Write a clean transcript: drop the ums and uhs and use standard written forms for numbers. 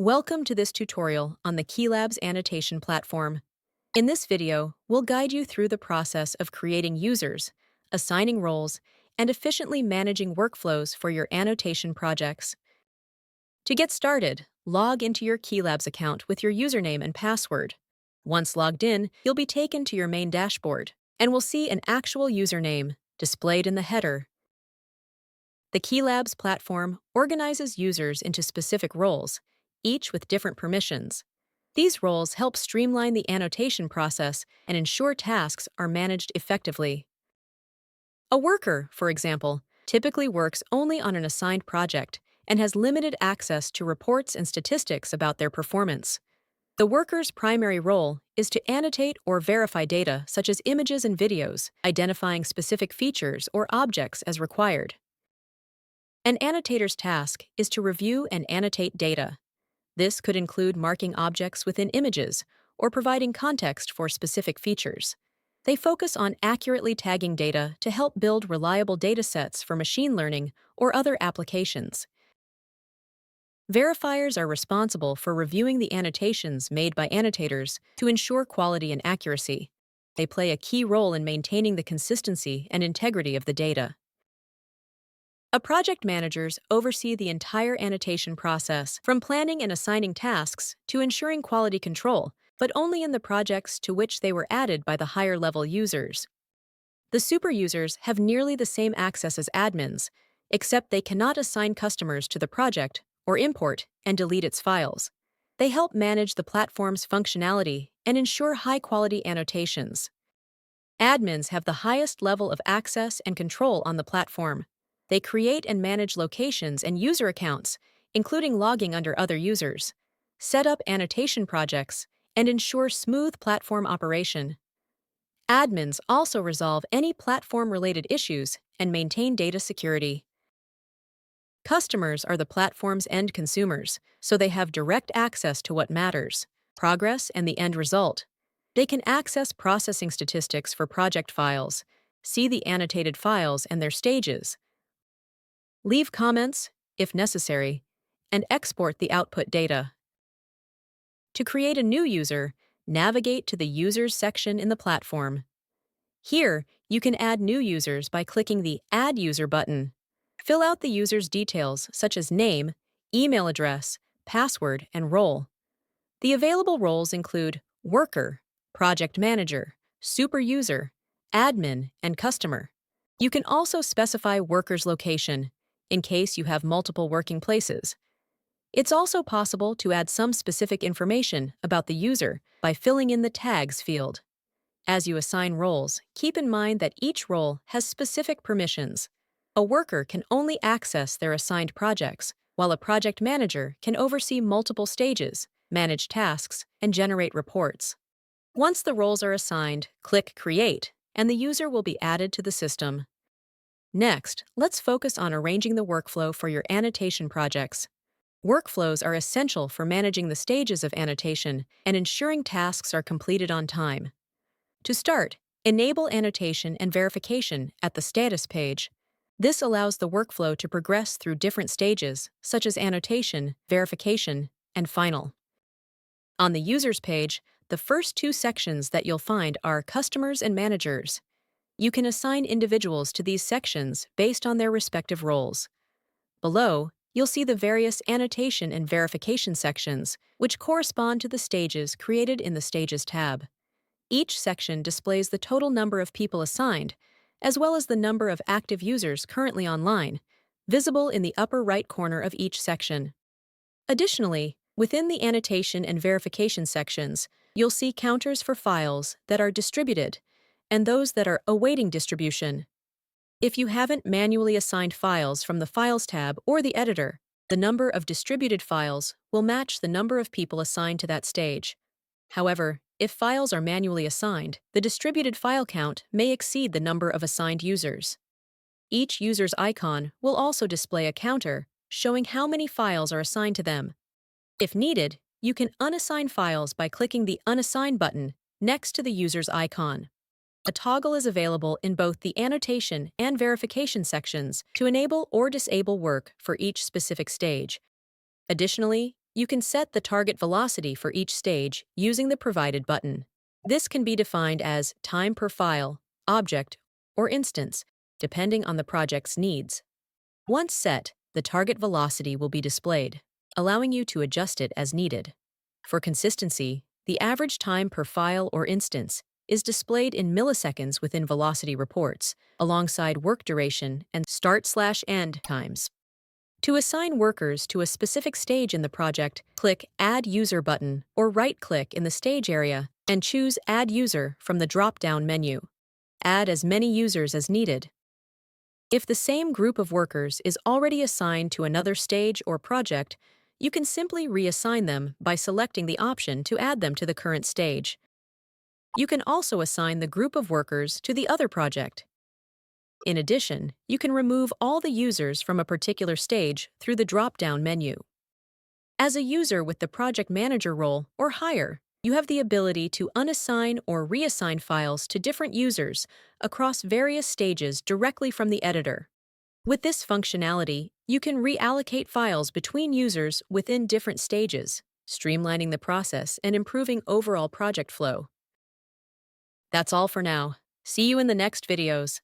Welcome to this tutorial on the KeyLabs annotation platform. In this video, we'll guide you through the process of creating users, assigning roles, and efficiently managing workflows for your annotation projects. To get started, log into your KeyLabs account with your username and password. Once logged in, you'll be taken to your main dashboard, and will see an actual username displayed in the header. The KeyLabs platform organizes users into specific roles, each with different permissions. These roles help streamline the annotation process and ensure tasks are managed effectively. A worker, for example, typically works only on an assigned project and has limited access to reports and statistics about their performance. The worker's primary role is to annotate or verify data such as images and videos, identifying specific features or objects as required. An annotator's task is to review and annotate data. This could include marking objects within images or providing context for specific features. They focus on accurately tagging data to help build reliable datasets for machine learning or other applications. Verifiers are responsible for reviewing the annotations made by annotators to ensure quality and accuracy. They play a key role in maintaining the consistency and integrity of the data. Project managers oversee the entire annotation process, from planning and assigning tasks to ensuring quality control, but only in the projects to which they were added by the higher-level users. The super users have nearly the same access as admins, except they cannot assign customers to the project or import and delete its files. They help manage the platform's functionality and ensure high-quality annotations. Admins have the highest level of access and control on the platform. They create and manage locations and user accounts, including logging under other users, set up annotation projects, and ensure smooth platform operation. Admins also resolve any platform-related issues and maintain data security. Customers are the platform's end consumers, so they have direct access to what matters, progress and the end result. They can access processing statistics for project files, see the annotated files and their stages, leave comments, if necessary, and export the output data. To create a new user, navigate to the Users section in the platform. Here, you can add new users by clicking the Add User button. Fill out the user's details such as name, email address, password, and role. The available roles include Worker, Project Manager, Super User, Admin, and Customer. You can also specify worker's location, in case you have multiple working places. It's also possible to add some specific information about the user by filling in the Tags field. As you assign roles, keep in mind that each role has specific permissions. A worker can only access their assigned projects, while a project manager can oversee multiple stages, manage tasks, and generate reports. Once the roles are assigned, click Create, and the user will be added to the system. Next, let's focus on arranging the workflow for your annotation projects. Workflows are essential for managing the stages of annotation and ensuring tasks are completed on time. To start, enable annotation and verification at the status page. This allows the workflow to progress through different stages, such as annotation, verification, and final. On the Users page, the first two sections that you'll find are Customers and Managers. You can assign individuals to these sections based on their respective roles. Below, you'll see the various annotation and verification sections, which correspond to the stages created in the Stages tab. Each section displays the total number of people assigned, as well as the number of active users currently online, visible in the upper right corner of each section. Additionally, within the annotation and verification sections, you'll see counters for files that are distributed and those that are awaiting distribution. If you haven't manually assigned files from the Files tab or the editor, the number of distributed files will match the number of people assigned to that stage. However, if files are manually assigned, the distributed file count may exceed the number of assigned users. Each user's icon will also display a counter showing how many files are assigned to them. If needed, you can unassign files by clicking the Unassign button next to the user's icon. A toggle is available in both the annotation and verification sections to enable or disable work for each specific stage. Additionally, You can set the target velocity for each stage using the provided button. This can be defined as time per file, object, or instance, depending on the project's needs. Once set, the target velocity will be displayed, allowing you to adjust it as needed. For consistency, the average time per file or instance is displayed in milliseconds within velocity reports, alongside work duration and start/end times. To assign workers to a specific stage in the project, click Add User button or right-click in the stage area and choose Add User from the drop-down menu. Add as many users as needed. If the same group of workers is already assigned to another stage or project, you can simply reassign them by selecting the option to add them to the current stage. You can also assign the group of workers to the other project. In addition, you can remove all the users from a particular stage through the drop-down menu. As a user with the project manager role or higher, you have the ability to unassign or reassign files to different users across various stages directly from the editor. With this functionality, you can reallocate files between users within different stages, streamlining the process and improving overall project flow. That's all for now. See you in the next videos.